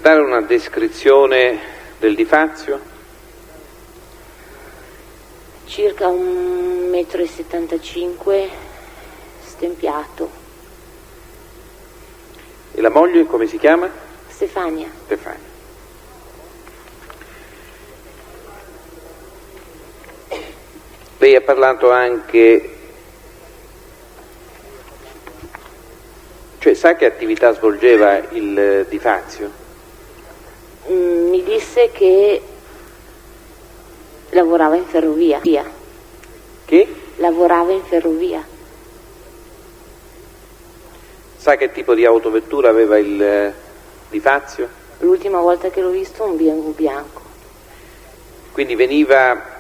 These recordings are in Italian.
dare una descrizione del Di Fazio? Circa 1,75 m, stempiato. E la moglie come si chiama? Stefania. Stefania. Lei ha parlato anche, cioè sa che attività svolgeva il Di Fazio? Mi disse che lavorava in ferrovia. Che? Lavorava in ferrovia. Sa che tipo di autovettura aveva il Di Fazio? L'ultima volta che l'ho visto un BMW bianco. Quindi veniva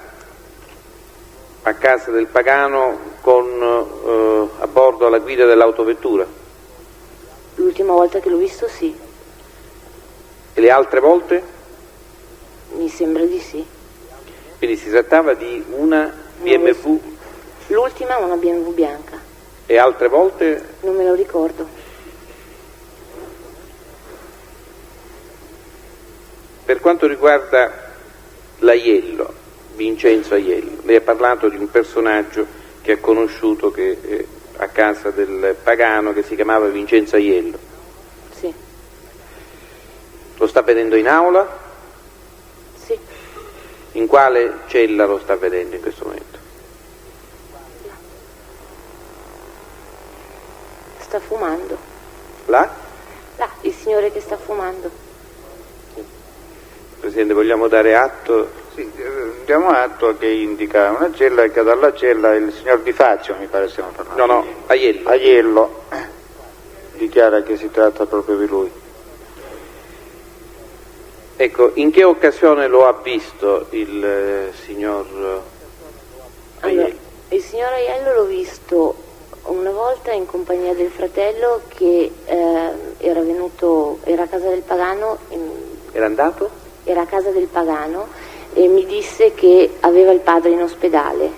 a casa del Pagano con a bordo alla guida dell'autovettura? L'ultima volta che l'ho visto sì. E le altre volte? Mi sembra di sì. Quindi si trattava di una BMW? L'ultima una BMW bianca. E altre volte? Non me lo ricordo. Per quanto riguarda l'Aiello, Vincenzo Aiello, lei ha parlato di un personaggio che ha conosciuto che, a casa del Pagano, che si chiamava Vincenzo Aiello. Sì. Lo sta vedendo in aula? Sì. In quale cella lo sta vedendo in questo momento? Sta fumando. Là? Là, il signore che sta fumando. Presidente, vogliamo dare atto? Sì, diamo atto che indica una cella e che dalla cella il signor Di Fazio, mi pare stiamo parlando. No, Aiello. Aiello dichiara che si tratta proprio di lui. Ecco, in che occasione lo ha visto il signor Aiello? Allora, il signor Aiello l'ho visto una volta in compagnia del fratello che era a casa del Pagano. Era andato? Era a casa del Pagano e mi disse che aveva il padre in ospedale.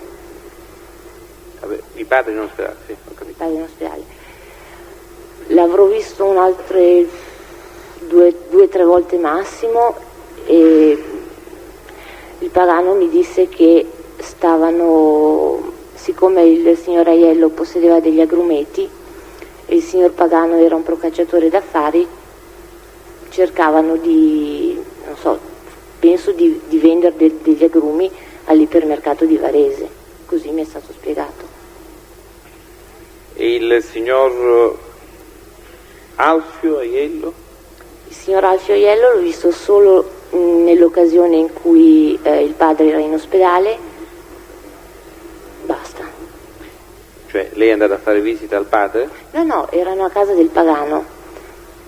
Vabbè, il padre in ospedale, sì, ho capito. Il padre in ospedale. L'avrò visto altre 2 o 3 volte massimo e il Pagano mi disse che siccome il signor Aiello possedeva degli agrumeti e il signor Pagano era un procacciatore d'affari, cercavano penso di vendere degli agrumi all'ipermercato di Varese, così mi è stato spiegato. E il signor Alfio Aiello? Il signor Alfio Aiello l'ho visto solo nell'occasione in cui il padre era in ospedale, basta. Cioè lei è andata a fare visita al padre? No, erano a casa del Pagano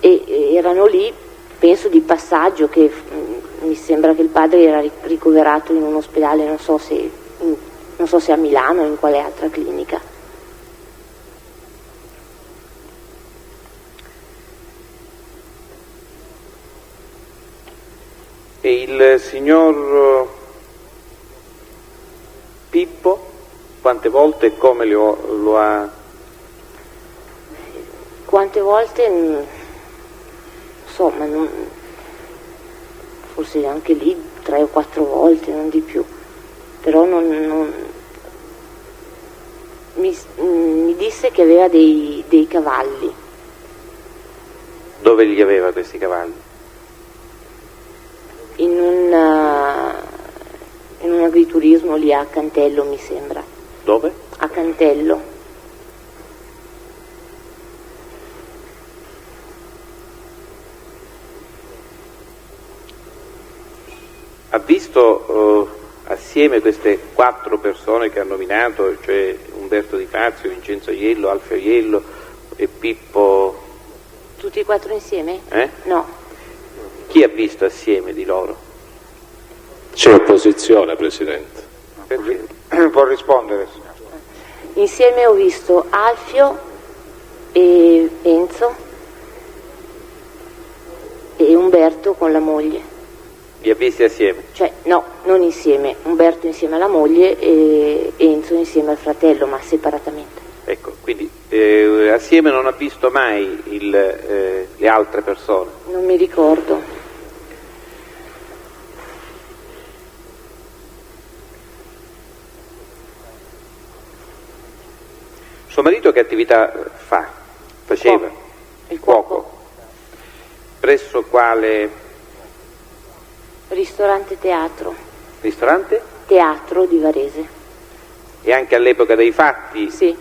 e erano lì, penso di passaggio, che mi sembra che il padre era ricoverato in un ospedale, non so se a Milano o in quale altra clinica. E il signor Pippo, quante volte e come lo ha? Quante volte? Insomma, forse anche lì 3 o 4 volte, non di più, però mi disse che aveva dei cavalli. Dove li aveva questi cavalli? In un agriturismo lì a Cantello, mi sembra. Dove? A Cantello. Ha visto assieme queste 4 persone che ha nominato, cioè Umberto Di Fazio, Vincenzo Aiello, Alfio Aiello e Pippo? Tutti e 4 insieme? No. Chi ha visto assieme di loro? C'è opposizione, Presidente. Perché? Può rispondere, signor. Insieme ho visto Alfio e Enzo e Umberto con la moglie. Li ha visti assieme? Cioè, no, non insieme, Umberto insieme alla moglie e Enzo insieme al fratello, ma separatamente. Ecco, quindi assieme non ha visto mai le altre persone? Non mi ricordo. Suo marito che attività faceva? Il cuoco. Presso quale? Ristorante teatro. Ristorante? Teatro di Varese. E anche all'epoca dei fatti? Sì.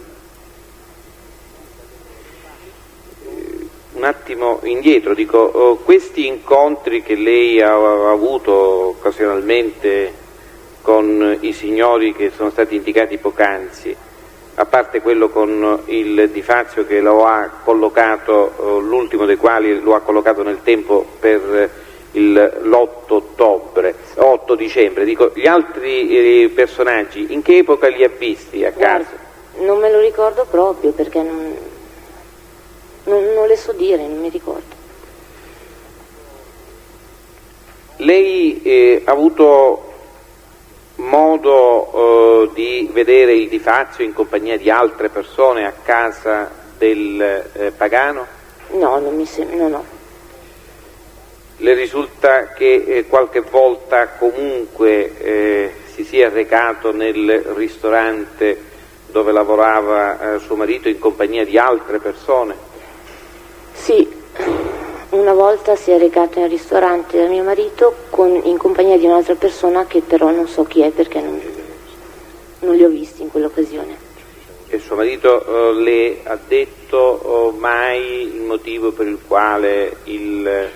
Un attimo indietro, dico, questi incontri che lei ha avuto occasionalmente con i signori che sono stati indicati poc'anzi, a parte quello con il Di Fazio che lo ha collocato, l'ultimo dei quali lo ha collocato nel tempo per l'8 dicembre, dico, gli altri personaggi in che epoca li ha visti a casa? Guarda, non me lo ricordo proprio perché non le so dire, non mi ricordo. Lei ha avuto modo di vedere il Di Fazio in compagnia di altre persone a casa del Pagano? No, non mi sembra, no. Le risulta che qualche volta comunque si sia recato nel ristorante dove lavorava suo marito in compagnia di altre persone? Sì, una volta si è recato nel ristorante da mio marito in compagnia di un'altra persona che però non so chi è perché non li ho visti in quell'occasione. E suo marito le ha detto mai il motivo per il quale il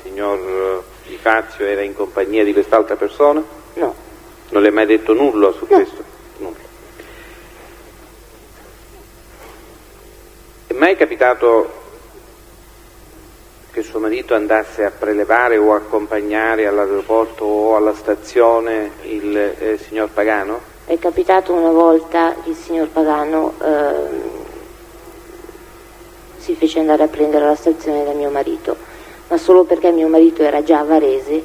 signor Di Fazio era in compagnia di quest'altra persona? No. Non le ha mai detto nulla su questo? Nulla. È mai capitato che suo marito andasse a prelevare o accompagnare all'aeroporto o alla stazione il signor Pagano? È capitato una volta il signor Pagano si fece andare a prendere alla stazione da mio marito, ma solo perché mio marito era già a Varese,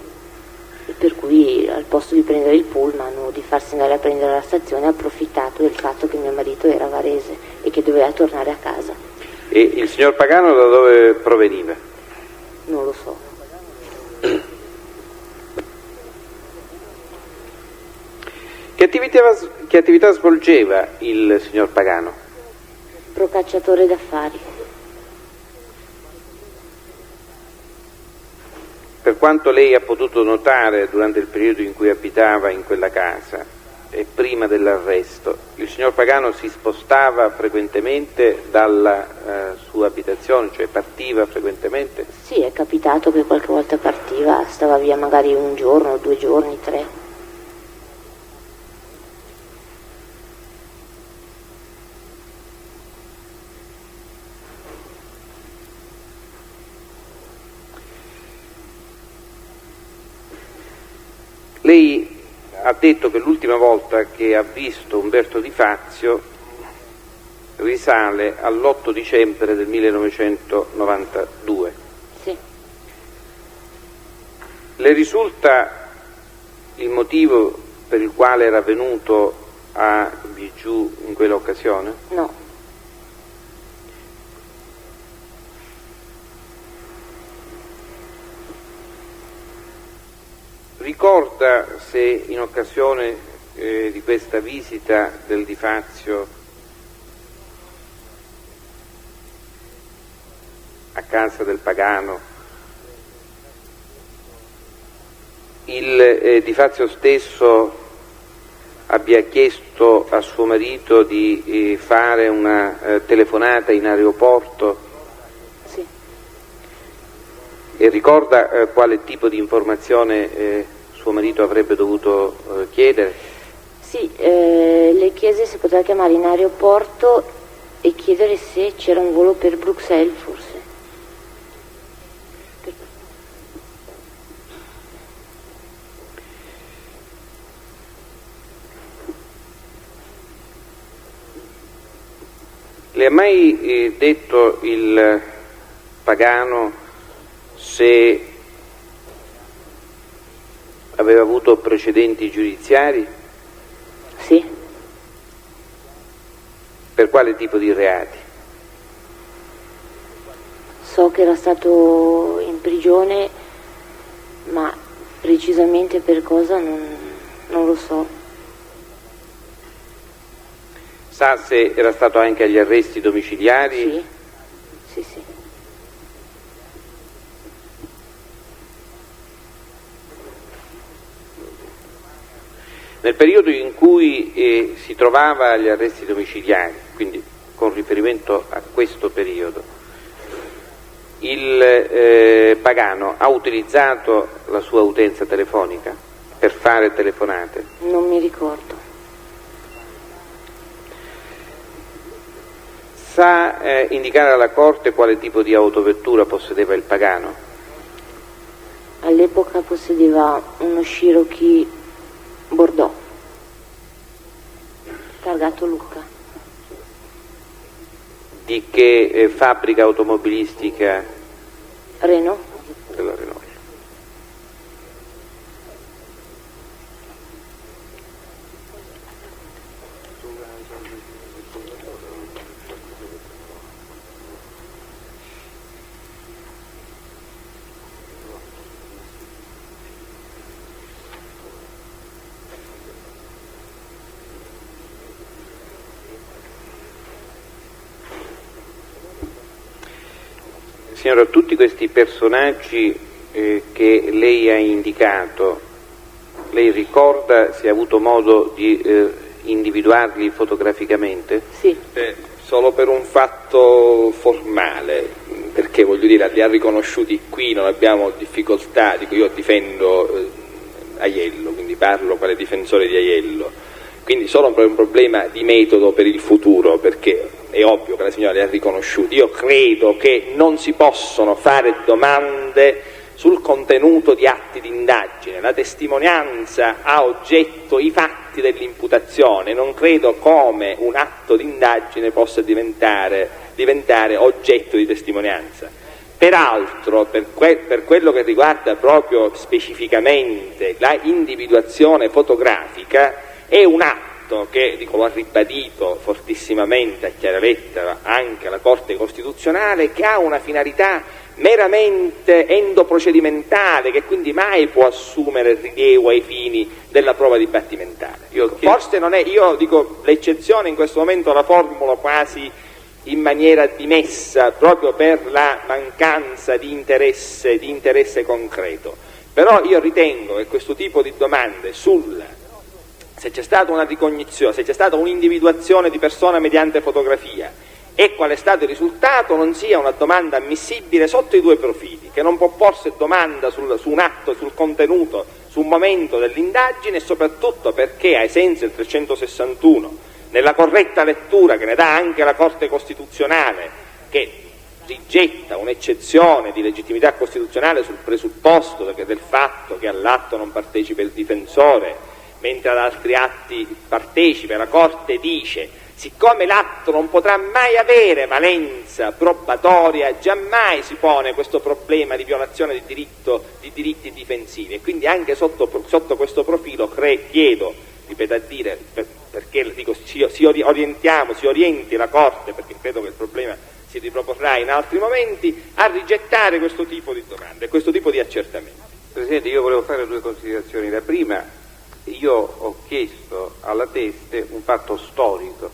e per cui al posto di prendere il pullman o di farsi andare a prendere alla stazione ha approfittato del fatto che mio marito era a Varese e che doveva tornare a casa. E il signor Pagano da dove proveniva? Non lo so. Che attività svolgeva il signor Pagano? Procacciatore d'affari. Per quanto lei ha potuto notare durante il periodo in cui abitava in quella casa e prima dell'arresto, il signor Pagano si spostava frequentemente dalla sua abitazione, cioè partiva frequentemente? Sì, è capitato che qualche volta partiva, stava via magari un giorno, 2 giorni, 3. Lei ha detto che l'ultima volta che ha visto Umberto Di Fazio risale all'8 dicembre del 1992. Sì. Le risulta il motivo per il quale era venuto a Bijou in quell'occasione? No. Ricorda se in occasione di questa visita del Di Fazio a casa del Pagano il Di Fazio stesso abbia chiesto a suo marito di fare una telefonata in aeroporto? Sì. E ricorda quale tipo di informazione suo marito avrebbe dovuto chiedere? Sì, le chiese se poteva chiamare in aeroporto e chiedere se c'era un volo per Bruxelles, forse. Le ha mai detto il Pagano se aveva avuto precedenti giudiziari? Sì. Per quale tipo di reati? So che era stato in prigione, ma precisamente per cosa non lo so. Sa se era stato anche agli arresti domiciliari? Sì, sì. Nel periodo in cui si trovava agli arresti domiciliari, quindi con riferimento a questo periodo, il Pagano ha utilizzato la sua utenza telefonica per fare telefonate? Non mi ricordo. Sa indicare alla Corte quale tipo di autovettura possedeva il Pagano? All'epoca possedeva uno Cherokee Bordeaux, targato Lucca. Di che fabbrica automobilistica? Renault. Della Renault. Signora, tutti questi personaggi che lei ha indicato, lei ricorda se ha avuto modo di individuarli fotograficamente? Sì. Solo per un fatto formale, perché voglio dire, li ha riconosciuti qui, non abbiamo difficoltà, dico io difendo Aiello, quindi parlo quale difensore di Aiello, quindi solo per un problema di metodo per il futuro, perché è ovvio che la signora li ha riconosciuti. Io credo che non si possono fare domande sul contenuto di atti di indagine, la testimonianza ha oggetto i fatti dell'imputazione, non credo come un atto di indagine possa diventare oggetto di testimonianza. Peraltro, per quello che riguarda proprio specificamente la individuazione fotografica, è un atto che, dico, lo ha ribadito fortissimamente a chiara lettera anche la Corte Costituzionale, che ha una finalità meramente endoprocedimentale, che quindi mai può assumere rilievo ai fini della prova dibattimentale. Forse non è, io dico, l'eccezione in questo momento la formulo quasi in maniera dimessa, proprio per la mancanza di interesse concreto, però io ritengo che questo tipo di domande se c'è stata una ricognizione, se c'è stata un'individuazione di persona mediante fotografia e qual è stato il risultato, non sia una domanda ammissibile sotto i due profili, che non può porsi domanda su un atto, sul contenuto, su un momento dell'indagine, e soprattutto perché ai sensi del 361, nella corretta lettura che ne dà anche la Corte Costituzionale, che rigetta un'eccezione di legittimità costituzionale sul presupposto del fatto che all'atto non partecipa il difensore, mentre ad altri atti partecipa, la Corte dice: siccome l'atto non potrà mai avere valenza probatoria, giammai si pone questo problema di violazione di diritti difensivi, e quindi anche sotto questo profilo chiedo, ripeto a dire, perché dico si orienti la Corte, perché credo che il problema si riproporrà in altri momenti, a rigettare questo tipo di domande, questo tipo di accertamenti. Presidente, io volevo fare due considerazioni. La prima, io ho chiesto alla Teste un fatto storico,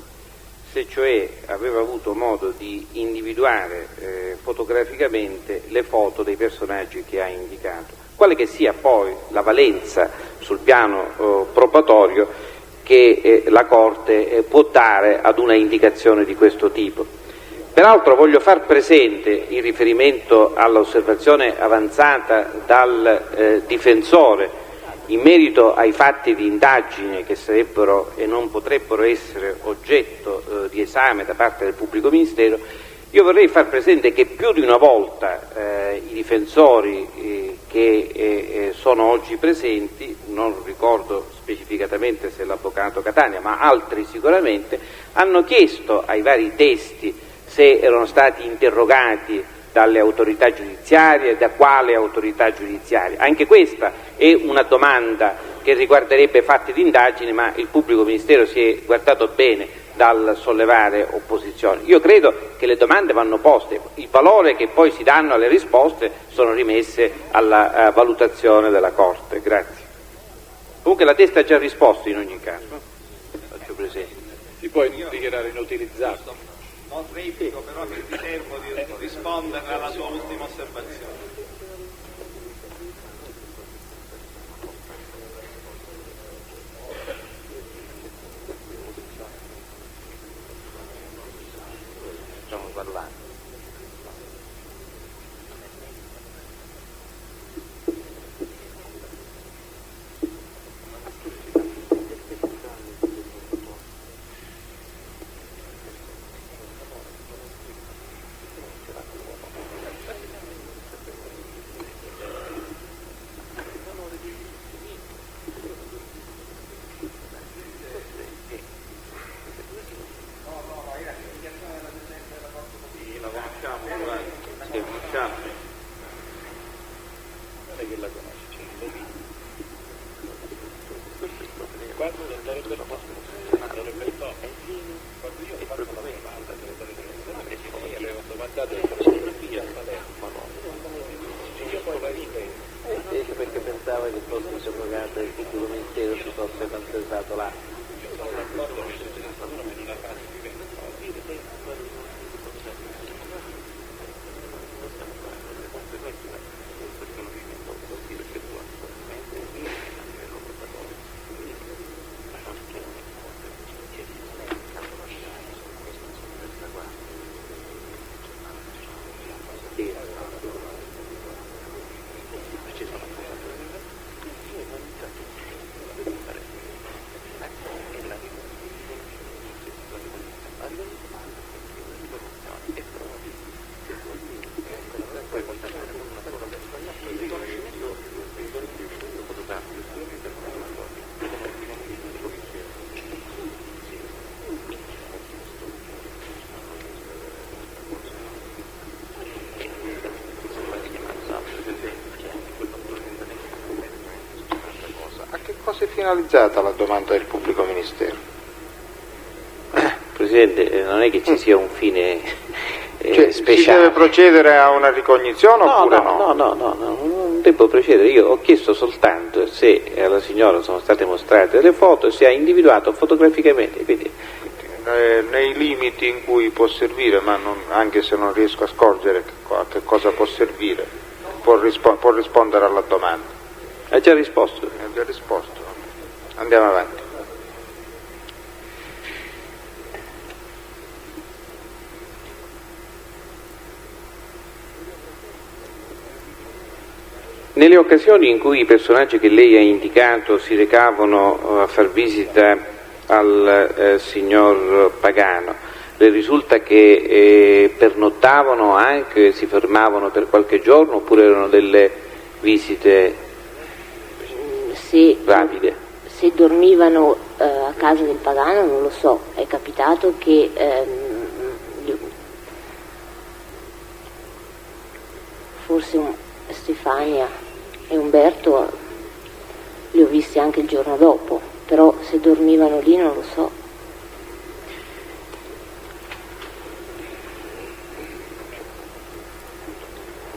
se cioè aveva avuto modo di individuare fotograficamente le foto dei personaggi che ha indicato, quale che sia poi la valenza sul piano probatorio che la Corte può dare ad una indicazione di questo tipo. Peraltro voglio far presente, in riferimento all'osservazione avanzata dal difensore in merito ai fatti di indagine che sarebbero e non potrebbero essere oggetto di esame da parte del pubblico ministero, io vorrei far presente che più di una volta i difensori che sono oggi presenti, non ricordo specificatamente se l'avvocato Catania, ma altri sicuramente, hanno chiesto ai vari testi se erano stati interrogati dalle autorità giudiziarie, da quale autorità giudiziaria. Anche questa è una domanda che riguarderebbe fatti di indagine, ma il pubblico ministero si è guardato bene dal sollevare opposizioni. Io credo che le domande vanno poste, il valore che poi si danno alle risposte sono rimesse alla valutazione della Corte. Grazie. Comunque la Testa ha già risposto in ogni caso, faccio presente. Si può dichiarare inutilizzato. Non replico, però mi riservo di rispondere alla sua ultima osservazione. Stiamo parlando. Perché pensava che fosse sovrogata il pubblico ministero si fosse conservato là. Cosa è finalizzata la domanda del pubblico ministero? Presidente, non è che ci sia un fine Cioè, si speciale. deve procedere a una ricognizione oppure no? No, non devo procedere. Io ho chiesto soltanto se alla signora sono state mostrate delle foto e se ha individuato fotograficamente. Quindi, nei limiti in cui può servire, ma anche se non riesco a scorgere a che cosa può servire, può rispondere alla domanda. ha già risposto. Ha già risposto. Andiamo avanti. Nelle occasioni in cui i personaggi che lei ha indicato si recavano a far visita al signor Pagano, le risulta che pernottavano anche, si fermavano per qualche giorno oppure erano delle visite rapide? Se dormivano a casa del Pagano non lo so, è capitato che forse Stefania e Umberto li ho visti anche il giorno dopo, però se dormivano lì non lo so.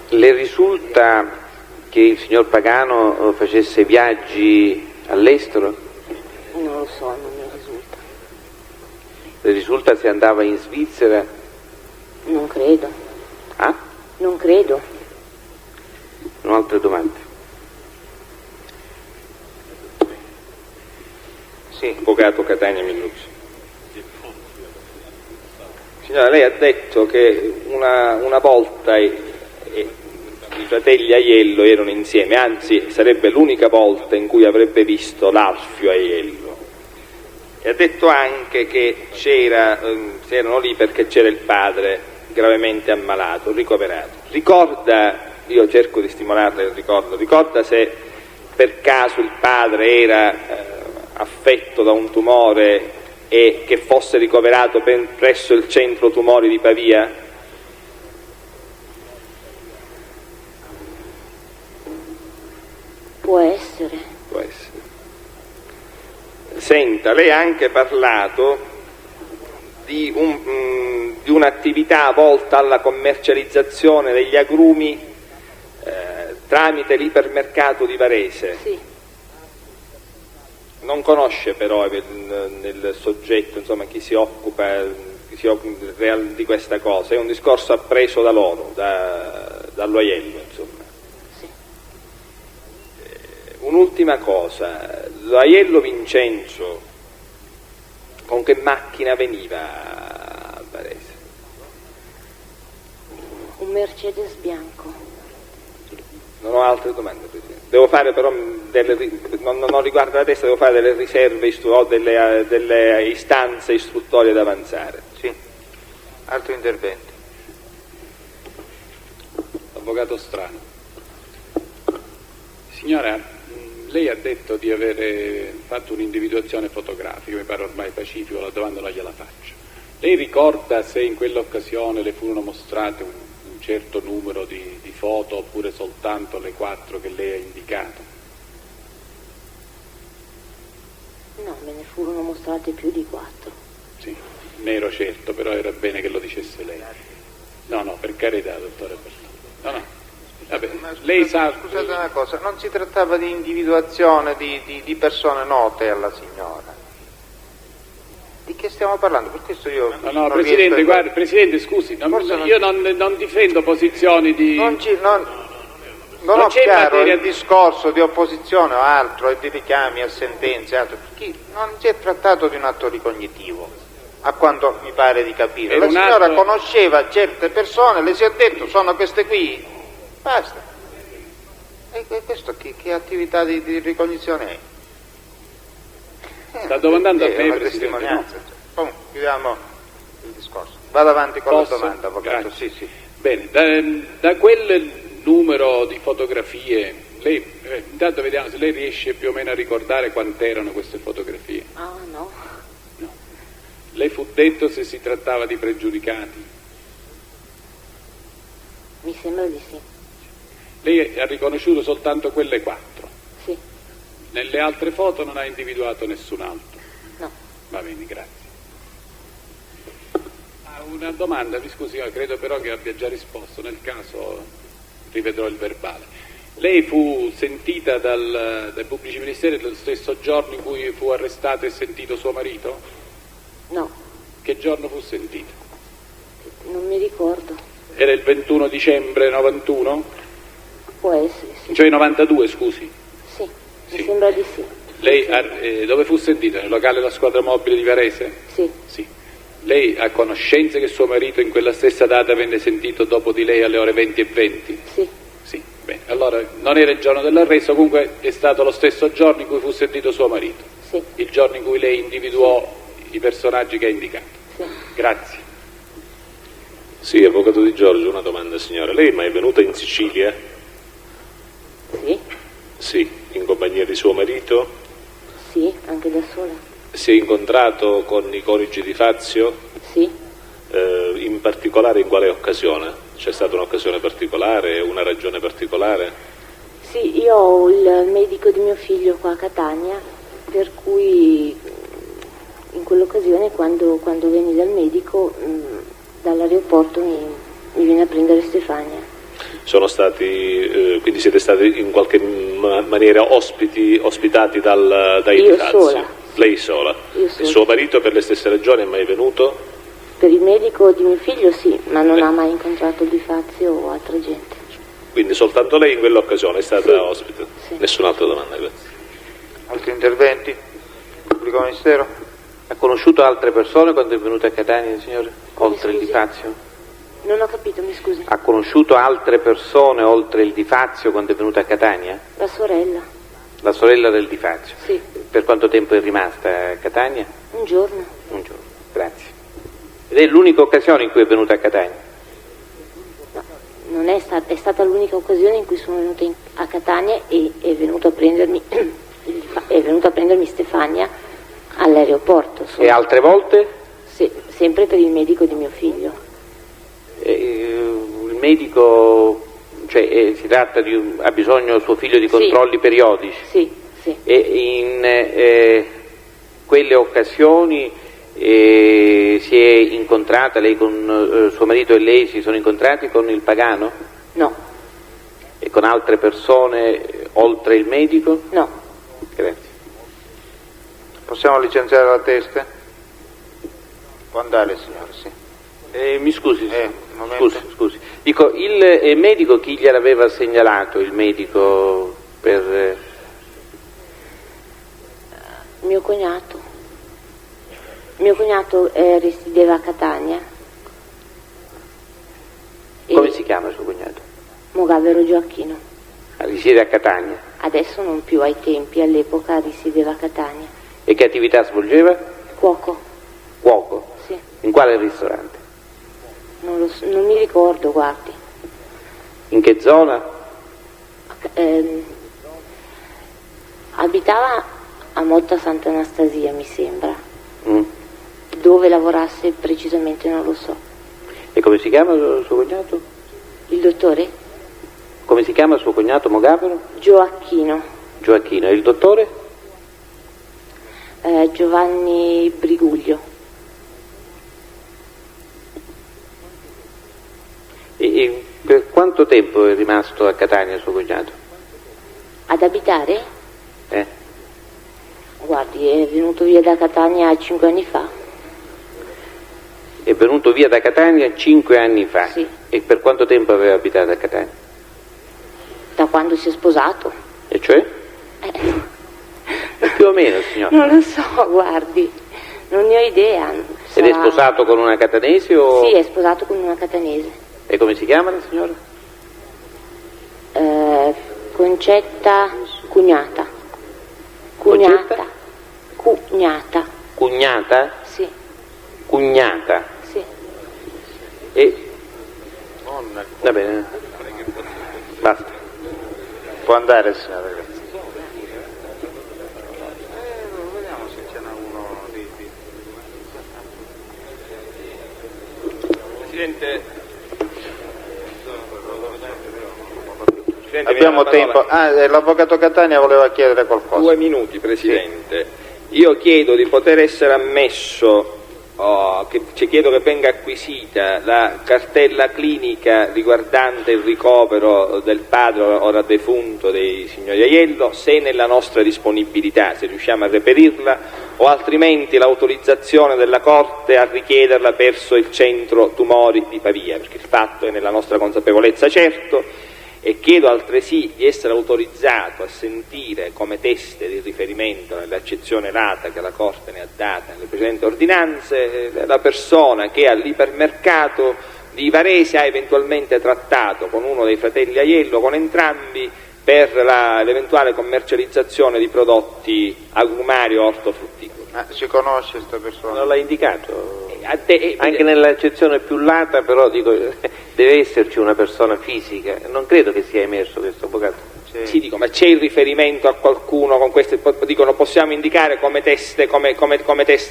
Le risulta che il signor Pagano facesse viaggi all'estero? Non lo so, non mi risulta. Le risulta se andava in Svizzera? Non credo. Ah? Non credo. Non ho altre domande. Sì, avvocato Catania Millucci. Signora, lei ha detto che una volta i fratelli Aiello erano insieme, anzi sarebbe l'unica volta in cui avrebbe visto l'Alfio Aiello. E ha detto anche che erano lì perché c'era il padre gravemente ammalato, ricoverato. Ricorda, io cerco di stimolarla il ricordo, ricorda se per caso il padre era affetto da un tumore e che fosse ricoverato presso il centro tumori di Pavia? Può essere. Può essere. Senta, lei ha anche parlato di un'attività volta alla commercializzazione degli agrumi tramite l'ipermercato di Varese. Sì. Non conosce però nel soggetto, insomma, chi si occupa di questa cosa, è un discorso appreso da loro, dallo Aiello, insomma. Sì. Un'ultima cosa, l'Aiello Vincenzo con che macchina veniva a Varese? Un Mercedes bianco. Non ho altre domande, Presidente. Devo fare però non riguarda la testa, devo fare delle riserve o delle istanze istruttorie da avanzare. Sì. Altri interventi? Avvocato Strano. Signora, lei ha detto di aver fatto un'individuazione fotografica, mi pare ormai pacifico, la domanda non gliela faccio. Lei ricorda se in quell'occasione le furono mostrate un certo numero di foto oppure soltanto le 4 che lei ha indicato? No, me ne furono mostrate più di 4. Sì, ne ero certo, però era bene che lo dicesse lei. No, per carità, dottore Bertone. No. Vabbè, lei sa... Scusate una cosa, non si trattava di individuazione di persone note alla signora? Di che stiamo parlando? Per questo io No, Presidente, guardi, Presidente, scusi, io non difendo posizioni di... Non ho chiaro il discorso di opposizione o altro e di richiami a sentenze e altro, perché non si è trattato di un atto ricognitivo, a quanto mi pare di capire. La signora conosceva certe persone, le si è detto sono queste qui, basta. E questo che attività di ricognizione è? Sta domandando a me, una Presidente. testimonianza. Comunque, chiudiamo il discorso. Vado avanti con la domanda, avvocato. Sì. Bene, da quel numero di fotografie, lei, intanto vediamo se lei riesce più o meno a ricordare quant'erano queste fotografie. Ah, no. No. Le fu detto se si trattava di pregiudicati? Mi sembra di sì. Lei ha riconosciuto soltanto quelle 4? Sì. Nelle altre foto non ha individuato nessun altro? No. Va bene, grazie. Una domanda, mi scusi, credo però che abbia già risposto, nel caso rivedrò il verbale. Lei fu sentita dai pubblici ministeri lo stesso giorno in cui fu arrestato e sentito suo marito? No. Che giorno fu sentito? Non mi ricordo. Era il 21 dicembre 91? Può essere, sì. Cioè 92, scusi. Sì, Sì. mi sembra di sì. Lei dove fu sentita? Nel locale della squadra mobile di Varese? Sì. Sì. Lei ha conoscenza che suo marito in quella stessa data venne sentito dopo di lei alle ore 20:20? Sì. Sì, bene. Allora non era il giorno dell'arresto, comunque è stato lo stesso giorno in cui fu sentito suo marito? Sì. Il giorno in cui lei individuò i personaggi che ha indicato? Sì. Grazie. Sì, avvocato Di Giorgio, una domanda signora. Lei è mai venuta in Sicilia? Sì. Sì, in compagnia di suo marito? Sì, anche da sola. Si è incontrato con i coniugi di Fazio? Sì. In particolare in quale occasione? C'è stata un'occasione particolare, una ragione particolare? Sì, io ho il medico di mio figlio qua a Catania, per cui in quell'occasione quando venni dal medico dall'aeroporto mi viene a prendere Stefania. Sono stati, quindi siete stati in qualche maniera ospitati dai Io Fazio? sola. Lei sola? Io sola. Il suo marito per le stesse ragioni è mai venuto? Per il medico di mio figlio sì, ma non ha mai incontrato Di Fazio o altra gente. Quindi soltanto lei in quell'occasione è stata Sì. ospite? Sì. Nessun'altra domanda, grazie. Altri interventi? Pubblico ministero? Ha conosciuto altre persone quando è venuta a Catania, signore? Oltre il scusi? Di Fazio? Non ho capito, mi scusi. Ha conosciuto altre persone oltre il Di Fazio quando è venuta a Catania? La sorella? La sorella del Di Fazio? Sì. Per quanto tempo è rimasta a Catania? Un giorno. Un giorno, grazie. Ed è l'unica occasione in cui è venuta a Catania? No, non è stata l'unica occasione in cui sono venuta a Catania e è venuto a prendermi Stefania all'aeroporto. E altre volte? Sempre per il medico di mio figlio. Il medico, cioè si tratta ha bisogno suo figlio di controlli periodici? Sì, sì. E in quelle occasioni si è incontrata, lei con suo marito e lei si sono incontrati con il Pagano? No. E con altre persone oltre il medico? No. Grazie. Possiamo licenziare la testa? Può andare, signore, sì. Mi scusi, un scusi. Dico, il medico chi gliel'aveva segnalato, il medico per... Mio cognato. Mio cognato risiedeva a Catania. Come si chiama suo cognato? Mogavero Gioacchino. Risiede a Catania. Adesso non più, ai tempi, all'epoca risiedeva a Catania. E che attività svolgeva? Cuoco. Cuoco? Sì. In quale ristorante? Non mi ricordo, guardi. In che zona? Abitava a Motta Sant'Anastasia, mi sembra. Dove lavorasse precisamente non lo so. E come si chiama suo cognato? Il dottore? Come si chiama suo cognato Mogavero? Gioacchino. Gioacchino. E il dottore? Giovanni Briguglio. E per quanto tempo è rimasto a Catania suo cognato? Ad abitare? Guardi, è venuto via da Catania 5 anni fa. È venuto via da Catania 5 anni fa? Sì. E per quanto tempo aveva abitato a Catania? Da quando si è sposato. E cioè? Più o meno, signora? Non lo so, guardi, non ne ho idea. Ed è sposato con una catanese o...? Sì, è sposato con una catanese. E come si chiama la signora? Concetta Cugnata. Concetta? Cugnata. Cugnata? Sì. Cugnata? Sì. E... Va bene. Basta. Può andare, signore, grazie. Vediamo se ce n'è uno di... Presidente, abbiamo tempo. L'avvocato Catania voleva chiedere qualcosa. 2 minuti, Presidente. Sì. Io chiedo di poter essere ammesso, chiedo che venga acquisita la cartella clinica riguardante il ricovero del padre ora defunto dei signori Aiello, se è nella nostra disponibilità, se riusciamo a reperirla, o altrimenti l'autorizzazione della Corte a richiederla verso il centro tumori di Pavia, perché il fatto è nella nostra consapevolezza, certo. E chiedo altresì di essere autorizzato a sentire come teste di riferimento nell'accezione data che la Corte ne ha data nelle precedenti ordinanze la persona che all'ipermercato di Varese ha eventualmente trattato con uno dei fratelli Aiello, con entrambi, per l'eventuale commercializzazione di prodotti agrumari o ortofrutticoli. Si conosce questa persona? Non l'ha indicato? Anche nell'accezione più lata, però dico, deve esserci una persona fisica. Non credo che sia emerso questo avvocato. Sì, dico, ma c'è il riferimento a qualcuno con queste, dicono, possiamo indicare come teste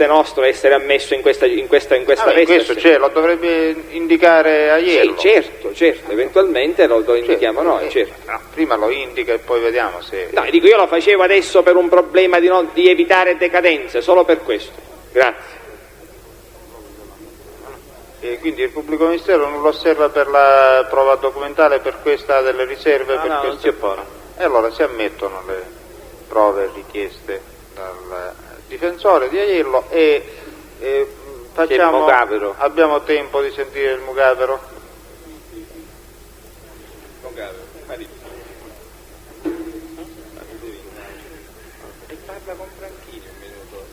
nostro essere ammesso in questa veste? Questo c'è, lo dovrebbe indicare Aiello. Sì, certo, eventualmente lo indichiamo noi, certo. No, prima lo indica e poi vediamo se... No, dico, io lo facevo adesso per un problema di evitare decadenze, solo per questo. Grazie. E quindi il pubblico ministero non lo osserva per la prova documentale, per questa delle riserve? No, non si oppone. E allora si ammettono le prove richieste dal difensore di Aiello e facciamo... Mogavero. Abbiamo tempo di sentire il Mogavero? E parla con Franchino un minuto.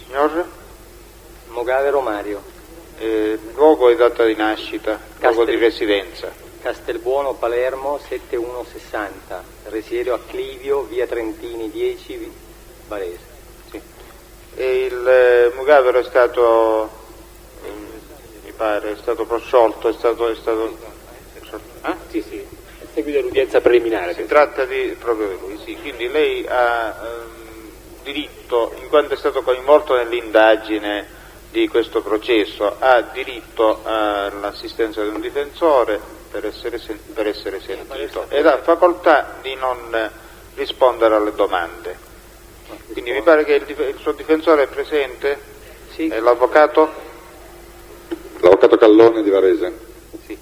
Signor? Mogavero Mario. Luogo e data di nascita, luogo di residenza. Castelbuono, Palermo, 7160. Risiede a Clivio, via Trentini 10, Varese. Sì. E il Mogavero è stato, mi pare, è stato prosciolto, è stato Sì, a seguito dell'udienza preliminare. Si tratta proprio di lui, sì. Quindi lei ha diritto, in quanto è stato coinvolto nell'indagine di questo processo, ha diritto all'assistenza di un difensore per essere sentito ed ha facoltà di non rispondere alle domande. Quindi mi pare che il suo difensore è presente? Sì. È l'avvocato? L'avvocato Callone di Varese. Sì.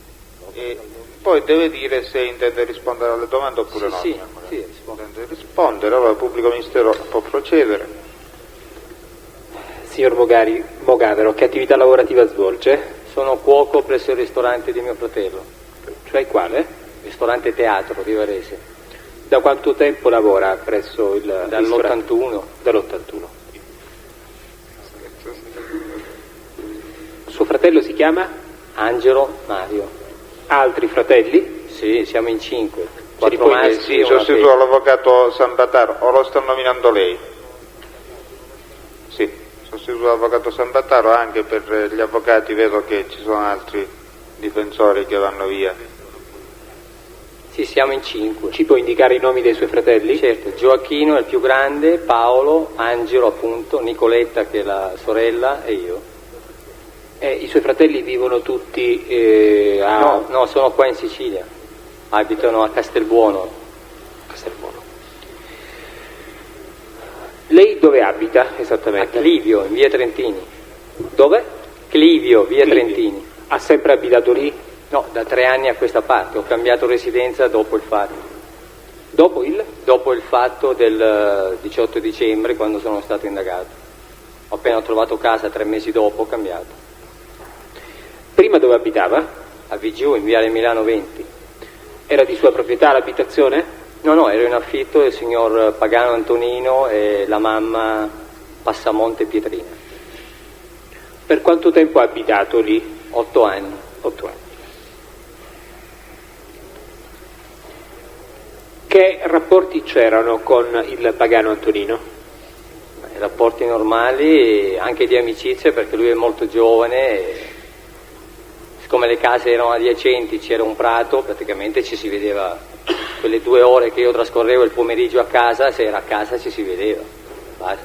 E poi deve dire se intende rispondere alle domande oppure no. Sì, intende rispondere, allora il pubblico ministero può procedere. Signor Mogavero, che attività lavorativa svolge? Sono cuoco presso il ristorante di mio fratello. Cioè quale? Ristorante Teatro di Varese. Da quanto tempo lavora presso il Dall'81. Dall'81. Suo fratello si chiama? Angelo Mario. Altri fratelli? Sì, siamo in 5. Ce li 4 puoi maschi Sì, e una sostituto femmina. all'avvocato Sambataro, o lo sta nominando lei? Sì, sostituto all'avvocato Sambataro, anche per gli avvocati vedo che ci sono altri difensori che vanno via. Sì, siamo in 5. Ci può indicare i nomi dei suoi fratelli? Certo, Gioacchino è il più grande, Paolo, Angelo appunto, Nicoletta che è la sorella e io. I suoi fratelli vivono tutti No, sono qua in Sicilia, abitano a Castelbuono. Lei dove abita A esattamente? Clivio, in via Trentini. Dove? Clivio, via Clivio. Trentini. Ha sempre abitato lì? No, da 3 anni a questa parte, ho cambiato residenza dopo il fatto. Dopo il? Dopo il fatto del 18 dicembre, quando sono stato indagato. Appena ho trovato casa 3 mesi dopo, ho cambiato. Prima dove abitava? A Vigiù, in viale Milano 20. Era di sua proprietà l'abitazione? No, ero in affitto del signor Pagano Antonino e la mamma Passamonte Pietrina. Per quanto tempo ha abitato lì? 8 anni. 8 anni. Che rapporti c'erano con il Pagano Antonino? Rapporti normali, anche di amicizia, perché lui è molto giovane e siccome le case erano adiacenti, c'era un prato, praticamente ci si vedeva quelle 2 ore che io trascorrevo il pomeriggio a casa, se era a casa ci si vedeva. Basta.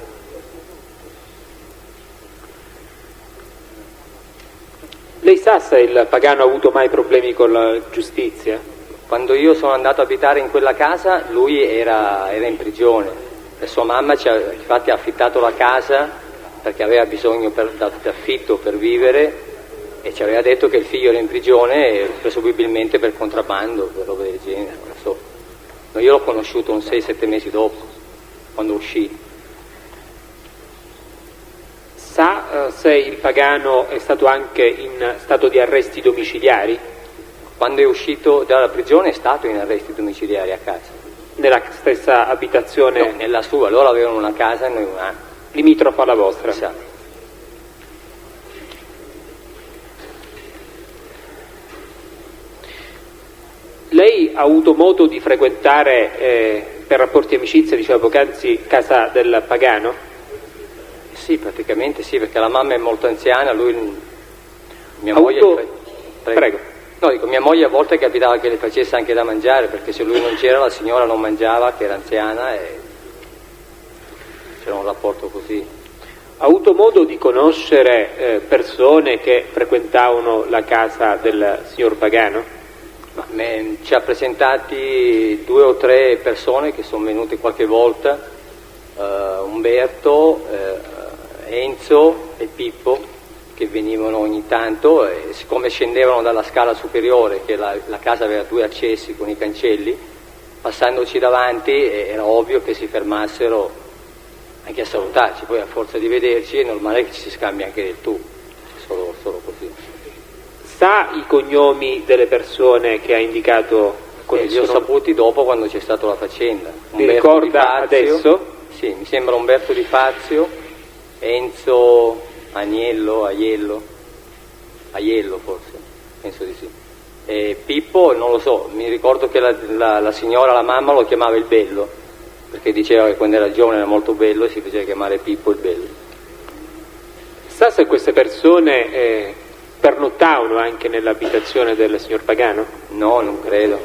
Lei sa se il Pagano ha avuto mai problemi con la giustizia? Quando io sono andato a abitare in quella casa lui era in prigione e sua mamma ci ha infatti affittato la casa perché aveva bisogno d'affitto per vivere e ci aveva detto che il figlio era in prigione presumibilmente per contrabbando, per roba del genere, non so. No, io l'ho conosciuto un 6-7 mesi dopo, quando uscì. Sa se il Pagano è stato anche in stato di arresti domiciliari? Quando è uscito dalla prigione è stato in arresti domiciliari a casa. Nella stessa abitazione? No, nella sua, loro avevano una casa e noi una. Limitrofa alla vostra? Esatto. Lei ha avuto modo di frequentare per rapporti di amicizia, diceva poc'anzi, casa del Pagano? Sì, praticamente sì, perché la mamma è molto anziana, mia Ha moglie... avuto... Prego. No, dico, mia moglie a volte capitava che le facesse anche da mangiare, perché se lui non c'era la signora non mangiava, che era anziana, e c'era un rapporto così. Ha avuto modo di conoscere persone che frequentavano la casa del signor Pagano? Ci ha presentati 2 o 3 persone che sono venute qualche volta, Umberto, Enzo e Pippo, che venivano ogni tanto e siccome scendevano dalla scala superiore, che la casa aveva 2 accessi con i cancelli, passandoci davanti era ovvio che si fermassero anche a salutarci, poi a forza di vederci è normale che ci si scambi anche del tu, solo così. Sa i cognomi delle persone che ha indicato? Li ho saputi dopo, quando c'è stata la faccenda. Li ricorda adesso? Sì, mi sembra Umberto Di Fazio, Enzo Aiello forse, penso di sì. E Pippo non lo so, mi ricordo che la signora, la mamma lo chiamava il bello, perché diceva che quando era giovane era molto bello e si faceva chiamare Pippo il bello. Sa se queste persone pernottavano anche nell'abitazione del signor Pagano? No, non credo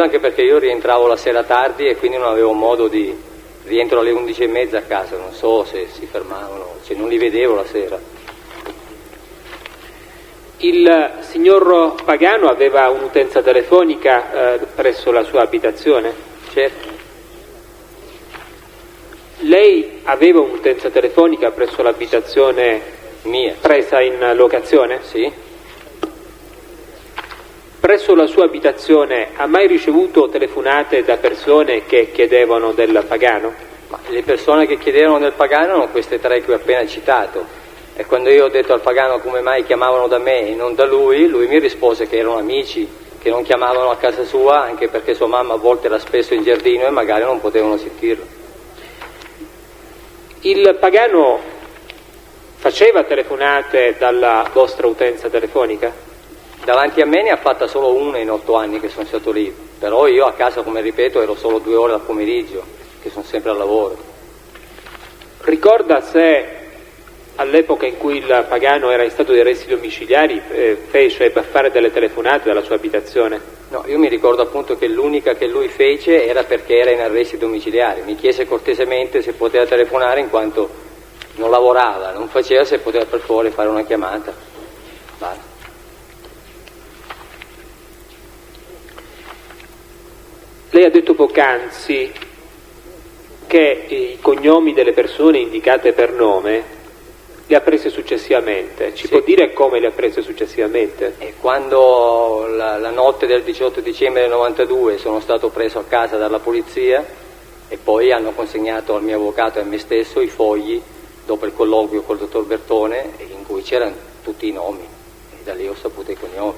anche perché io rientravo la sera tardi e quindi non avevo modo di... Rientro alle 11:30 a casa, non so se si fermavano, non li vedevo la sera. Il signor Pagano aveva un'utenza telefonica presso la sua abitazione? Certo. Lei aveva un'utenza telefonica presso l'abitazione mia presa in locazione? Sì. Presso la sua abitazione ha mai ricevuto telefonate da persone che chiedevano del Pagano? Ma le persone che chiedevano del Pagano erano queste tre che ho appena citato, e quando io ho detto al Pagano come mai chiamavano da me e non da lui mi rispose che erano amici, che non chiamavano a casa sua anche perché sua mamma a volte era spesso in giardino e magari non potevano sentirlo. Il Pagano faceva telefonate dalla vostra utenza telefonica? Davanti a me ne ha fatta solo una in 8 anni che sono stato lì, però io a casa, come ripeto, ero solo 2 ore al pomeriggio, che sono sempre al lavoro. Ricorda se all'epoca in cui il Pagano era in stato di arresti domiciliari fece fare delle telefonate dalla sua abitazione? No, io mi ricordo appunto che l'unica che lui fece era perché era in arresti domiciliari, mi chiese cortesemente se poteva telefonare in quanto non lavorava, non faceva, se poteva per favore fare una chiamata. Basta. Lei ha detto poc'anzi che i cognomi delle persone indicate per nome li ha prese successivamente. Ci può dire come li ha prese successivamente? E quando la notte del 18 dicembre del 92 sono stato preso a casa dalla polizia e poi hanno consegnato al mio avvocato e a me stesso i fogli dopo il colloquio col dottor Bertone in cui c'erano tutti i nomi e da lì ho saputo i cognomi.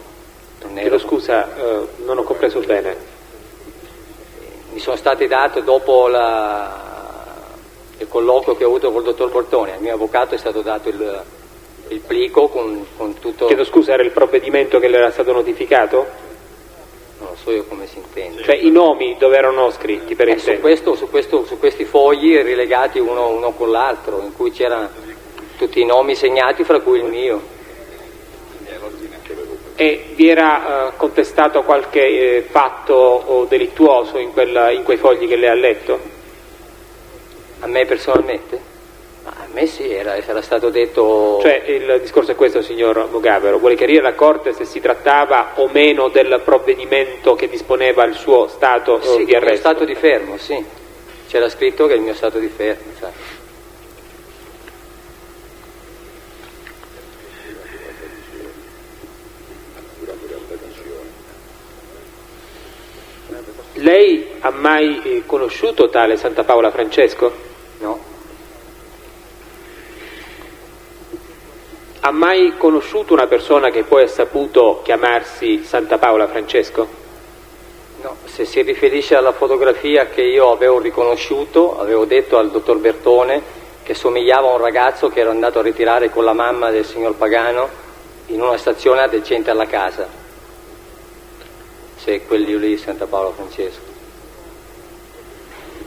Chiedo scusa, non ho compreso bene. Mi sono stati dati dopo il colloquio che ho avuto col dottor Bertone, al mio avvocato è stato dato il plico con tutto... Chiedo scusa, era il provvedimento che le era stato notificato? Non lo so io come si intende. Cioè i nomi dove erano scritti, per intendere? Su questi fogli rilegati uno con l'altro, in cui c'erano tutti i nomi segnati, fra cui il mio. E vi era contestato qualche fatto delittuoso in quei fogli che lei ha letto? A me personalmente? A me sì, era stato detto... Cioè il discorso è questo, signor Mogavero, vuole chiarire alla Corte se si trattava o meno del provvedimento che disponeva il suo stato di arresto? Sì, il stato di fermo, sì. C'era scritto che è il mio stato di fermo, sai. Lei ha mai conosciuto tale Santa Paola Francesco? No. Ha mai conosciuto una persona che poi ha saputo chiamarsi Santa Paola Francesco? No, se si riferisce alla fotografia che io avevo riconosciuto, avevo detto al dottor Bertone che somigliava a un ragazzo che era andato a ritirare con la mamma del signor Pagano in una stazione adiacente alla casa. Se quelli lì Santa Paola Francesco.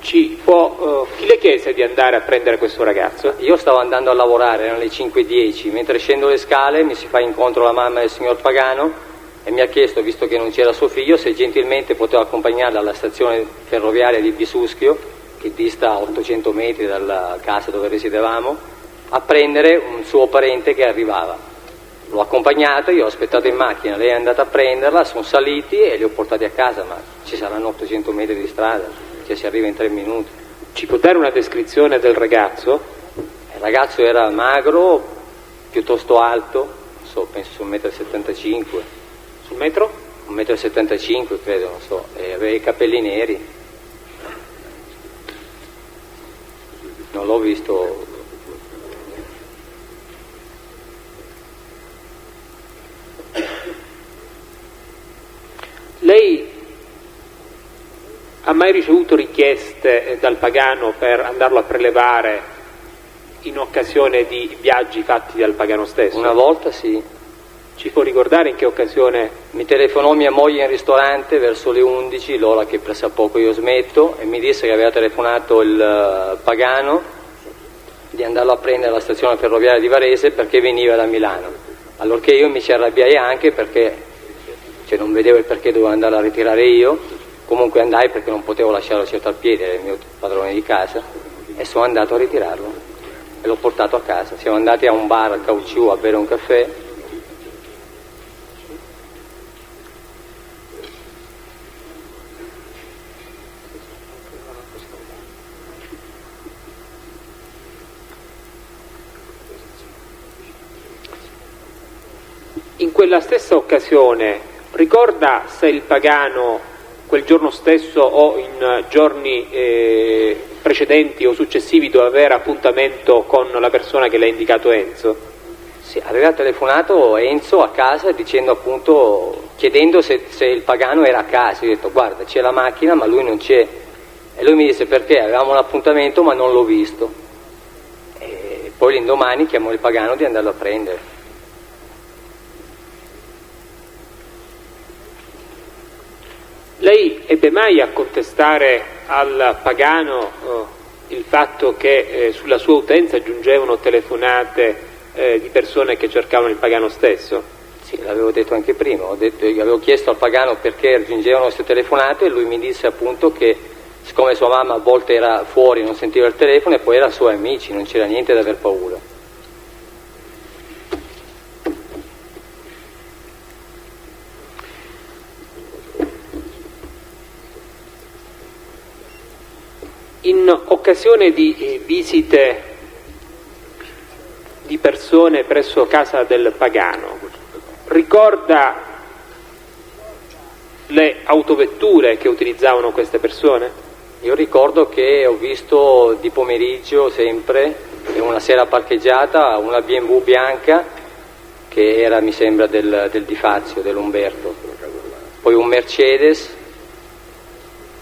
Chi le chiese di andare a prendere questo ragazzo? Io stavo andando a lavorare, erano le 5:10, mentre scendo le scale mi si fa incontro la mamma del signor Pagano e mi ha chiesto, visto che non c'era suo figlio, se gentilmente potevo accompagnarla alla stazione ferroviaria di Bisuschio, che dista 800 metri dalla casa dove risiedevamo, a prendere un suo parente che arrivava. L'ho accompagnata, io ho aspettato in macchina, lei è andata a prenderla, sono saliti e li ho portati a casa, ma ci saranno 800 metri di strada, cioè si arriva in 3 minuti. Ci può dare una descrizione del ragazzo? Il ragazzo era magro, piuttosto alto, non so, penso su 1,75 m. Sul metro? 1,75 m credo, non so, e aveva i capelli neri. Non l'ho visto. Lei ha mai ricevuto richieste dal Pagano per andarlo a prelevare in occasione di viaggi fatti dal Pagano stesso? Una volta sì. Ci può ricordare in che occasione? Mi telefonò mia moglie in ristorante verso le 11, l'ora che pressappoco io smetto, e mi disse che aveva telefonato il Pagano di andarlo a prendere alla stazione ferroviaria di Varese perché veniva da Milano. Allorché io mi ci arrabbiai anche perché non vedevo il perché dovevo andare a ritirare io, comunque andai perché non potevo lasciarlo certo al piede, era il mio padrone di casa, e sono andato a ritirarlo e l'ho portato a casa. Siamo andati a un bar a Cauciù a bere un caffè. In quella stessa occasione ricorda se il Pagano quel giorno stesso o in giorni precedenti o successivi doveva avere appuntamento con la persona che le ha indicato Enzo? Sì, aveva telefonato Enzo a casa dicendo appunto, chiedendo se il Pagano era a casa. Io ho detto guarda c'è la macchina ma lui non c'è, e lui mi disse perché avevamo un appuntamento ma non l'ho visto, e poi l'indomani chiamò il Pagano di andarlo a prendere. Lei ebbe mai a contestare al Pagano il fatto che sulla sua utenza giungevano telefonate di persone che cercavano il Pagano stesso? Sì, l'avevo detto anche prima, avevo chiesto al Pagano perché giungevano queste telefonate e lui mi disse appunto che siccome sua mamma a volte era fuori, non sentiva il telefono e poi era suoi amici, non c'era niente da aver paura. In occasione di visite di persone presso casa del Pagano, ricorda le autovetture che utilizzavano queste persone? Io ricordo che ho visto di pomeriggio sempre, una sera parcheggiata, una BMW bianca che era mi sembra del Di Fazio, dell'Umberto, poi un Mercedes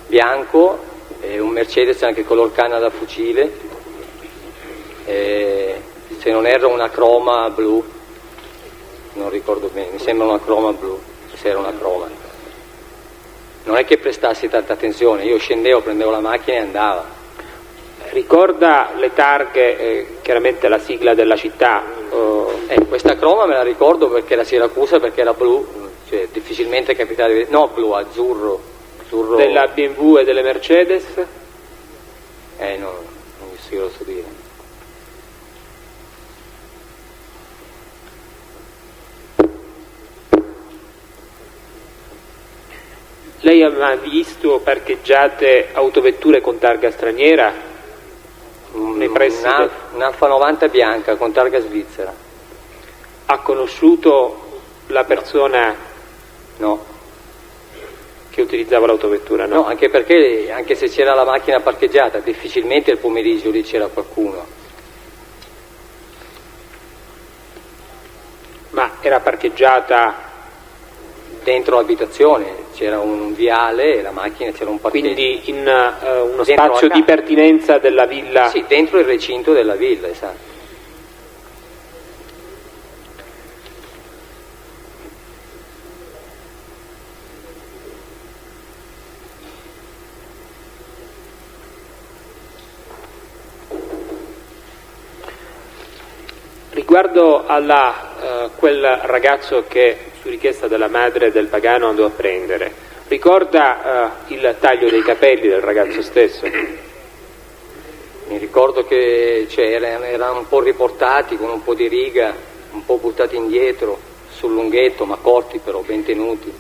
bianco e un Mercedes anche color canna da fucile, se non erro una croma blu, non ricordo bene, mi sembra una croma blu, se era una croma. Non è che prestassi tanta attenzione, io scendevo, prendevo la macchina e andava. Ricorda le targhe, chiaramente la sigla della città? Questa croma me la ricordo perché era Siracusa, perché era blu, cioè difficilmente capitava di vedere, no blu, azzurro. Della BMW e delle Mercedes? No, non vi so dire. Lei ha mai visto parcheggiate autovetture con targa straniera? Nei pressi un'Alfa 90 bianca con targa svizzera. Ha conosciuto la persona? No. Che utilizzava l'autovettura, no? No, anche perché, anche se c'era la macchina parcheggiata, difficilmente il pomeriggio lì c'era qualcuno. Ma era parcheggiata dentro l'abitazione, c'era un viale e la macchina c'era un parcheggio. Quindi in uno spazio di pertinenza della villa? Sì, dentro il recinto della villa, esatto. Riguardo a quel ragazzo che su richiesta della madre del Pagano andò a prendere, ricorda il taglio dei capelli del ragazzo stesso? Mi ricordo che erano un po' riportati con un po' di riga, un po' buttati indietro, sul lunghetto, ma corti però, ben tenuti.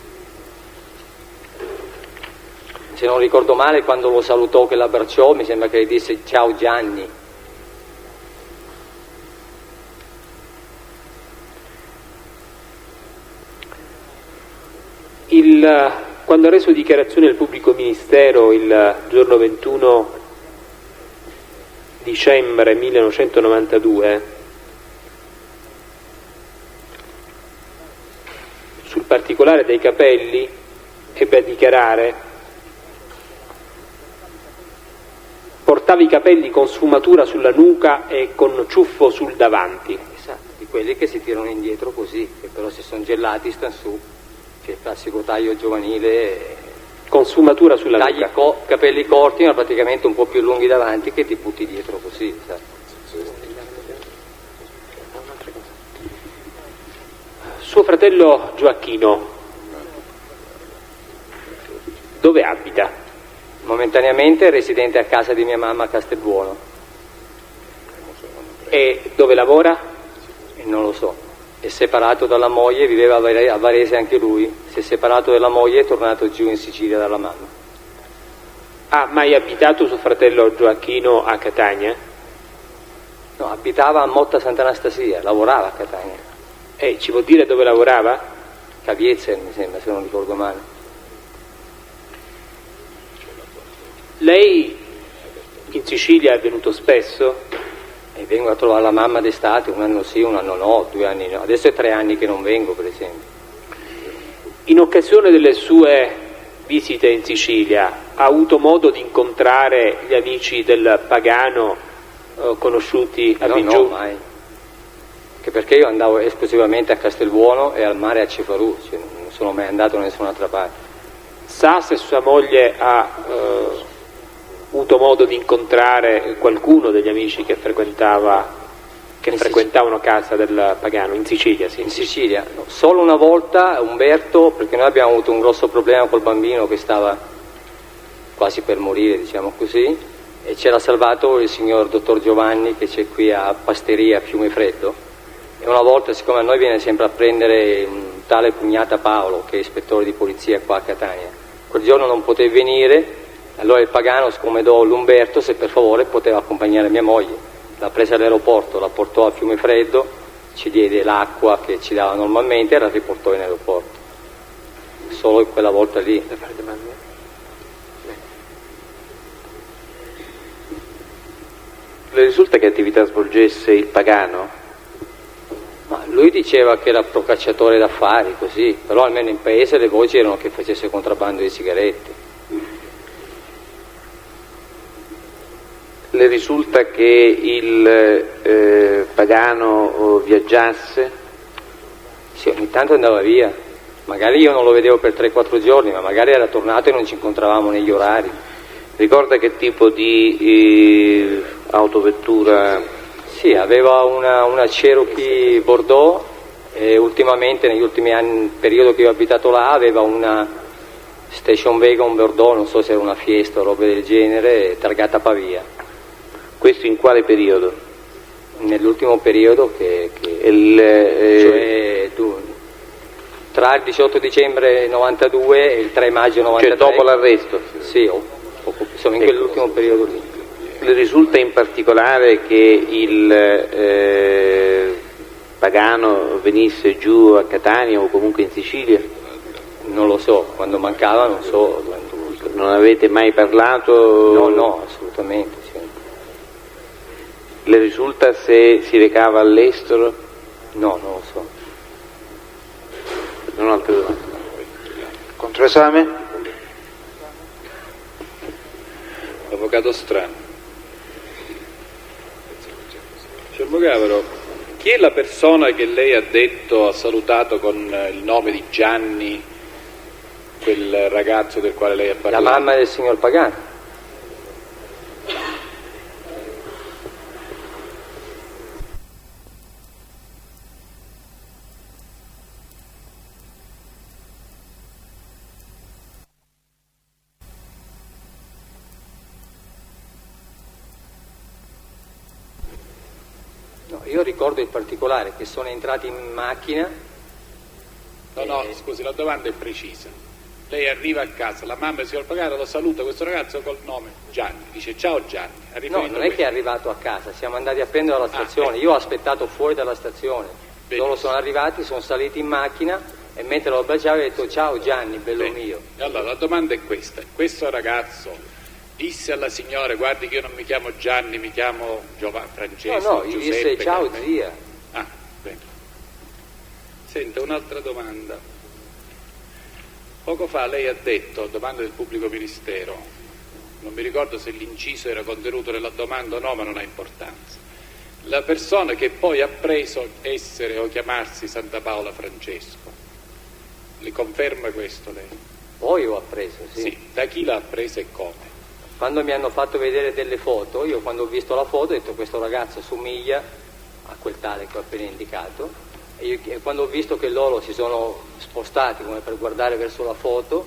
Se non ricordo male, quando lo salutò, che l'abbracciò, mi sembra che gli disse ciao Gianni. Quando ha reso dichiarazione al pubblico ministero il giorno 21 dicembre 1992 sul particolare dei capelli, ebbe a dichiarare: portava i capelli con sfumatura sulla nuca e con ciuffo sul davanti. Esatto, di quelli che si tirano indietro così, che però si sono gelati, stanno su. Il classico taglio giovanile con sfumatura sulla nuca, capelli corti ma praticamente un po' più lunghi davanti, che ti butti dietro così, sai. Suo fratello Gioacchino dove abita? Momentaneamente è residente a casa di mia mamma a Castelbuono. E dove lavora? Non lo so. È separato dalla moglie, viveva a Varese anche lui, si è separato dalla moglie e è tornato giù in Sicilia dalla mamma. Ha mai abitato suo fratello Gioacchino a Catania? No, abitava a Motta Sant'Anastasia, lavorava a Catania. Ci può dire dove lavorava? Caviezel, mi sembra, se non ricordo male. Lei in Sicilia è venuto spesso? E vengo a trovare la mamma d'estate, un anno sì, un anno no, 2 anni no. Adesso è 3 anni che non vengo, per esempio. In occasione delle sue visite in Sicilia ha avuto modo di incontrare gli amici del Pagano conosciuti a Bigiù? No, mai. Che perché io andavo esclusivamente a Castelbuono e al mare a Cefalù, cioè non sono mai andato da nessun'altra parte. Sa se sua moglie ha avuto modo di incontrare qualcuno degli amici che frequentavano casa del Pagano, in Sicilia? Sì. In Sicilia? No, solo una volta Umberto, perché noi abbiamo avuto un grosso problema col bambino che stava quasi per morire, diciamo così, e c'era salvato il signor dottor Giovanni che c'è qui a Pasteria, a Fiumefreddo, e una volta, siccome a noi viene sempre a prendere un tale Pugnata Paolo, che è ispettore di polizia qua a Catania, quel giorno non poté venire, allora il Pagano scomandò l'Umberto se per favore poteva accompagnare mia moglie. L'ha presa all'aeroporto, la portò a Fiumefreddo, ci diede l'acqua che ci dava normalmente e la riportò in aeroporto. Solo quella volta lì. Le risulta che attività svolgesse il Pagano? Ma lui diceva che era procacciatore d'affari, così, però almeno in paese le voci erano che facesse contrabbando di sigarette. Le risulta che il Pagano viaggiasse? Sì, ogni tanto andava via, magari io non lo vedevo per 3-4 giorni, ma magari era tornato e non ci incontravamo negli orari. Ricorda che tipo di autovettura? Sì, aveva una Cherokee Bordeaux e ultimamente, negli ultimi anni, nel periodo che io ho abitato là, aveva una Station Wagon Bordeaux, non so se era una Fiesta o roba del genere, targata Pavia. Questo in quale periodo? Nell'ultimo periodo cioè tra il 18 dicembre 92 e il 3 maggio 93. Cioè dopo l'arresto? Sì, insomma in quell'ultimo periodo lì. Le risulta in particolare che il Pagano venisse giù a Catania o comunque in Sicilia? Non lo so, quando mancava non so. Non avete mai parlato? No, assolutamente. Sì. Le risulta se si recava all'estero? No, non lo so. Non ho altre domande. Controesame? Avvocato Strano. Signor Mogavero, chi è la persona che lei ha detto, ha salutato con il nome di Gianni, quel ragazzo del quale lei ha parlato? La mamma del signor Pagano. Io ricordo in particolare che sono entrati in macchina. No, scusi, la domanda è precisa. Lei arriva a casa, la mamma del signor Pagano lo saluta questo ragazzo col nome Gianni, dice ciao Gianni. No, non è che è arrivato a casa, siamo andati a prendere alla stazione, io ho aspettato fuori dalla stazione, loro sono arrivati, sono saliti in macchina e mentre lo baciavo ho detto ciao Gianni, bello mio. Allora la domanda è questa: questo ragazzo disse alla signora guardi che io non mi chiamo Gianni, mi chiamo Francesco, no, gli disse ciao zia. Bene. Senta, un'altra domanda. Poco fa lei ha detto, domanda del pubblico ministero, non mi ricordo se l'inciso era contenuto nella domanda o no, ma non ha importanza, la persona che poi ha preso essere o chiamarsi Santa Paola Francesco, le conferma questo lei? Poi ho appreso, sì. Sì, da chi l'ha presa e come? Quando mi hanno fatto vedere delle foto, io quando ho visto la foto ho detto questo ragazzo somiglia a quel tale che ho appena indicato, e quando ho visto che loro si sono spostati come per guardare verso la foto, ho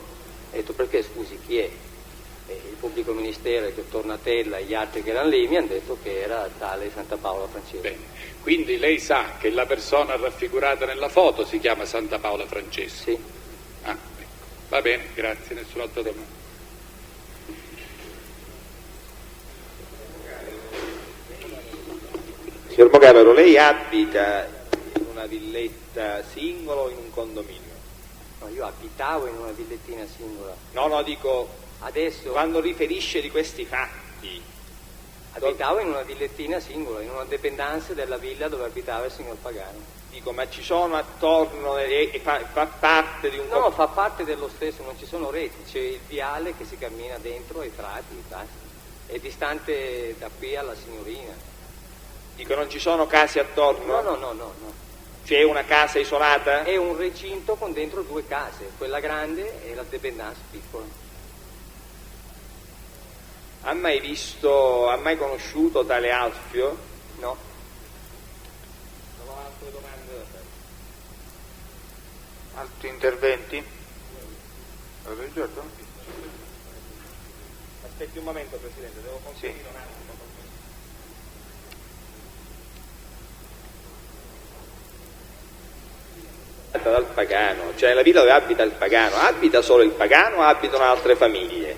detto perché scusi chi è? E il pubblico ministero, il dottor Natella e gli altri che erano lì mi hanno detto che era tale Santa Paola Francesco. Bene, quindi lei sa che la persona raffigurata nella foto si chiama Santa Paola Francesco? Sì. Ecco. Va bene, grazie, nessun'altra domanda. Signor Mogavero, lei abita in una villetta singola o in un condominio? No, io abitavo in una villettina singola. No, dico, adesso quando riferisce di questi fatti. Abitavo in una villettina singola, in una dependance della villa dove abitava il signor Pagano. Dico, ma ci sono attorno e fa parte di un... No, fa parte dello stesso, non ci sono reti, c'è il viale che si cammina dentro ai prati, basta. È distante da qui alla signorina. Dico, non ci sono case attorno? No. C'è una casa isolata? È un recinto con dentro 2 case, quella grande e la dependance piccola. Ha mai conosciuto tale Alfio? No. Non ho altre domande da fare. Altri interventi? Aspetti un momento, Presidente, devo consentire un attimo. Dal Pagano, cioè la villa dove abita il Pagano, abita solo il Pagano o abitano altre famiglie?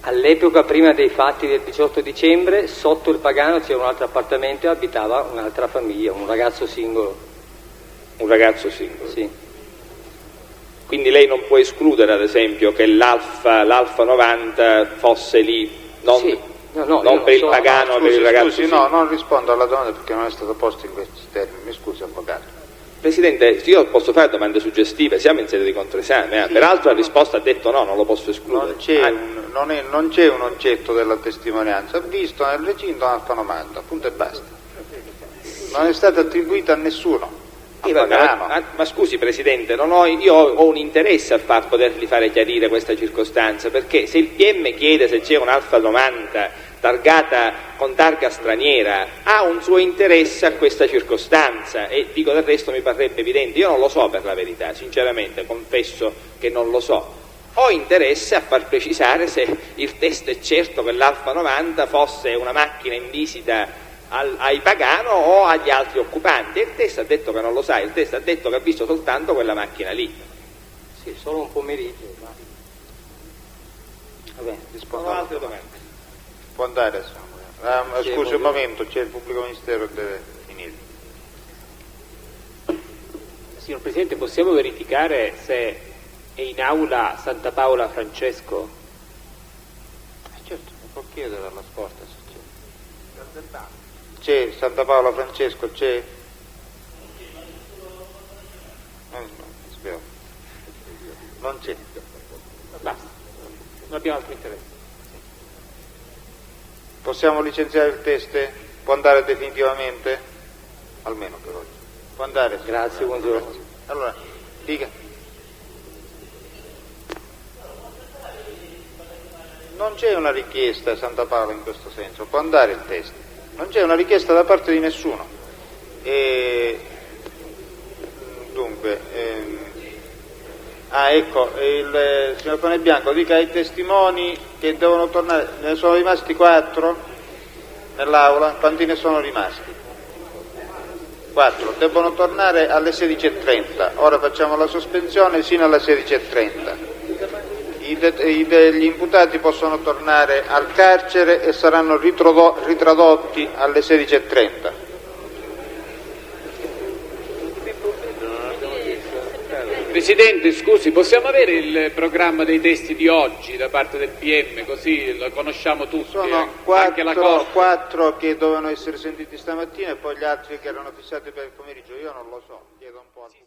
All'epoca, prima dei fatti del 18 dicembre, sotto il Pagano c'era un altro appartamento e abitava un'altra famiglia, un ragazzo singolo. Un ragazzo singolo? Sì. Quindi lei non può escludere, ad esempio, che l'Alfa 90 fosse lì, non, sì. No, non per il Pagano, scusi, per il ragazzo scusi, singolo? no, non rispondo alla domanda perché non è stato posto in questi termini. Mi scusi, avvocato. Presidente, io posso fare domande suggestive, siamo in sede di controesame, Sì, peraltro la risposta ha detto no, non lo posso escludere. Non c'è un oggetto della testimonianza, visto nel recinto un'altra domanda, punto e basta. Non è stata attribuita a nessuno. Ma scusi Presidente, io ho un interesse a potergli fare chiarire questa circostanza, perché se il PM chiede se c'è un'Alfa 90 targata con targa straniera, ha un suo interesse a questa circostanza, e dico, del resto mi parrebbe evidente, io non lo so per la verità, sinceramente confesso che non lo so. Ho interesse a far precisare se il test è certo che l'Alfa 90 fosse una macchina in visita ai Pagano o agli altri occupanti, e il test ha detto che non lo sa, il test ha detto che ha visto soltanto quella macchina lì. Sì, solo un pomeriggio. Vabbè, rispondo. Non ho altre domande. Può andare adesso. Scusi un momento, c'è il pubblico ministero che deve finire. Signor Presidente, possiamo verificare se è in aula Santa Paola Francesco? Certo, può chiedere alla scorta se c'è. C'è Santa Paola Francesco, c'è? Non c'è. Basta, non abbiamo altro interesse. Possiamo licenziare il test? Può andare definitivamente? Almeno per oggi. Può andare? Grazie, buongiorno. Allora, dica. Non c'è una richiesta a Santa Paola in questo senso, può andare il test. Non c'è una richiesta da parte di nessuno. Ecco, il signor Panebianco dica ai testimoni che devono tornare, ne sono rimasti 4 nell'aula, quanti ne sono rimasti? 4, debbono tornare alle 16:30, ora facciamo la sospensione sino alle 16:30. Gli imputati possono tornare al carcere e saranno ritradotti alle 16:30. Presidente, scusi, possiamo avere il programma dei testi di oggi da parte del PM, così lo conosciamo tutti? Sono anche la Corte. 4 che dovevano essere sentiti stamattina e poi gli altri che erano fissati per il pomeriggio, io non lo so, chiedo un po' a tutti.